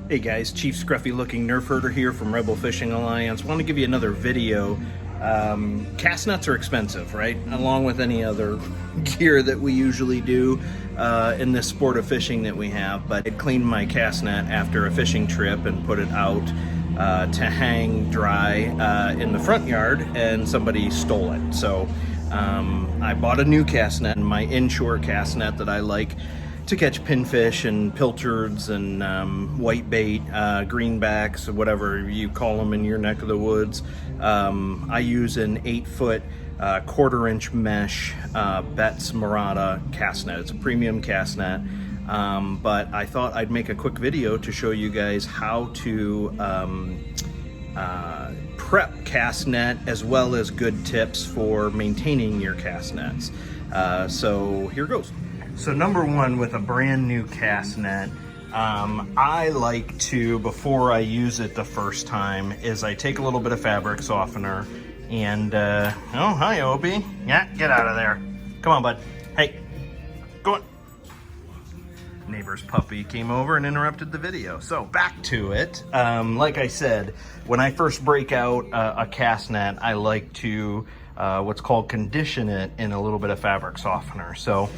Hey guys, Chief Scruffy looking nerf herder here from Rebel Fishing Alliance. Want to give you another video. Cast nets are expensive, right? Along with any other gear that we usually do in this sport of fishing that we have. But I cleaned my cast net after a fishing trip and put it out to hang dry in the front yard, and somebody stole it. So I bought a new cast net, my inshore cast net that I like to catch pinfish and pilchards and whitebait, greenbacks, whatever you call them in your neck of the woods. I use an 8-foot 1/4-inch mesh Betts Morada cast net. It's a premium cast net, but I thought I'd make a quick video to show you guys how to prep cast net, as well as good tips for maintaining your cast nets. So here goes. So number one, with a brand new cast net, I like to, before I use it the first time, is I take a little bit of fabric softener and, oh, hi, Opie. Yeah, get out of there. Come on, bud. Hey, go on. Neighbor's puppy came over and interrupted the video. So back to it. Like I said, when I first break out a cast net, I like to what's called condition it in a little bit of fabric softener. So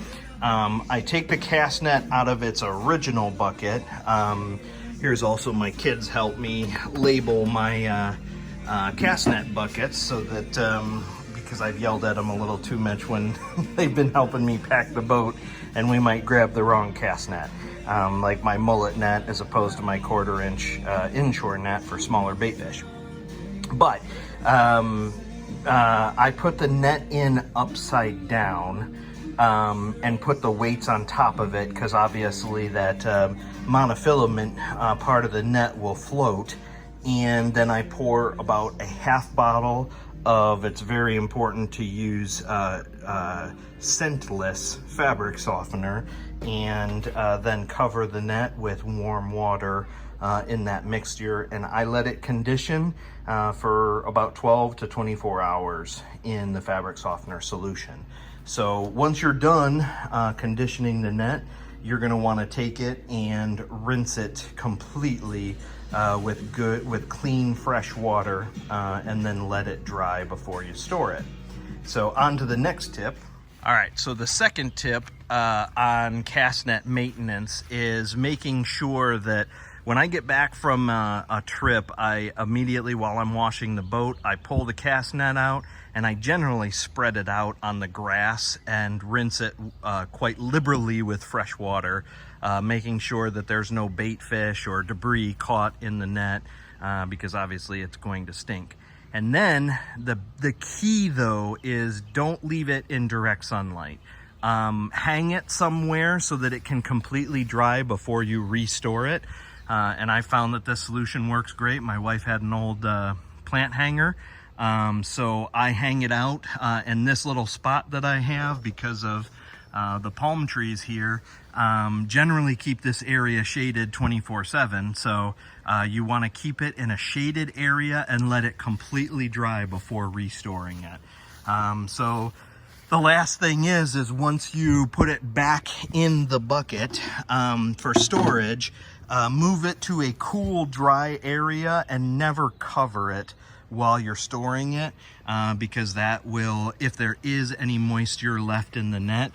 I take the cast net out of its original bucket. Here's also my kids help me label my cast net buckets, so that because I've yelled at them a little too much when they've been helping me pack the boat, and we might grab the wrong cast net, like my mullet net as opposed to my 1/4-inch inshore net for smaller baitfish. But I put the net in upside down and put the weights on top of it, because obviously that monofilament part of the net will float. And then I pour about a half bottle of, it's very important to use scentless fabric softener, and then cover the net with warm water in that mixture, and I let it condition for about 12 to 24 hours in the fabric softener solution. So once you're done conditioning the net, you're going to want to take it and rinse it completely with clean fresh water, and then let it dry before you store it. So on to the next tip. All right, so the second tip on cast net maintenance is making sure that when I get back from a trip, I immediately, while I'm washing the boat, I pull the cast net out, and I generally spread it out on the grass and rinse it quite liberally with fresh water, making sure that there's no bait fish or debris caught in the net, because obviously it's going to stink. And then the key, though, is don't leave it in direct sunlight. Hang it somewhere so that it can completely dry before you restore it. And I found that this solution works great. My wife had an old plant hanger, so I hang it out in this little spot that I have, because of the palm trees here generally keep this area shaded 24/7. So you want to keep it in a shaded area and let it completely dry before restoring it. So the last thing is once you put it back in the bucket for storage, move it to a cool, dry area and never cover it while you're storing it, because that will, if there is any moisture left in the net,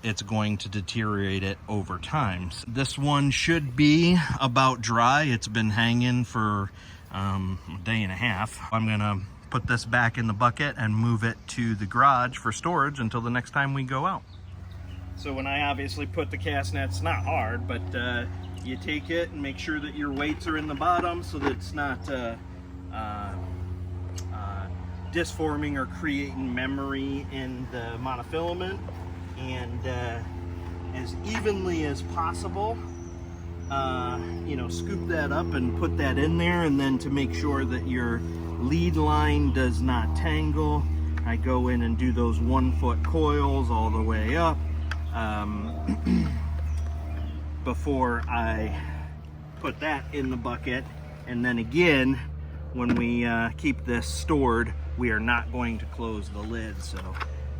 it's going to deteriorate it over time. So this one should be about dry. It's been hanging for a day and a half. I'm gonna put this back in the bucket and move it to the garage for storage until the next time we go out. So when I obviously put the cast net, it's not hard, but you take it and make sure that your weights are in the bottom so that it's not disforming or creating memory in the monofilament, and as evenly as possible, you know, scoop that up and put that in there. And then to make sure that your lead line does not tangle, I go in and do those 1-foot coils all the way up before I put that in the bucket. And then again, when we keep this stored, we are not going to close the lid. So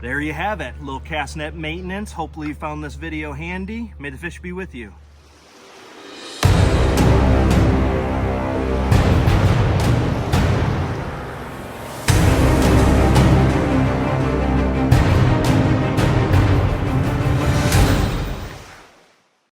there you have it, little cast net maintenance. Hopefully you found this video handy. May the fish be with you.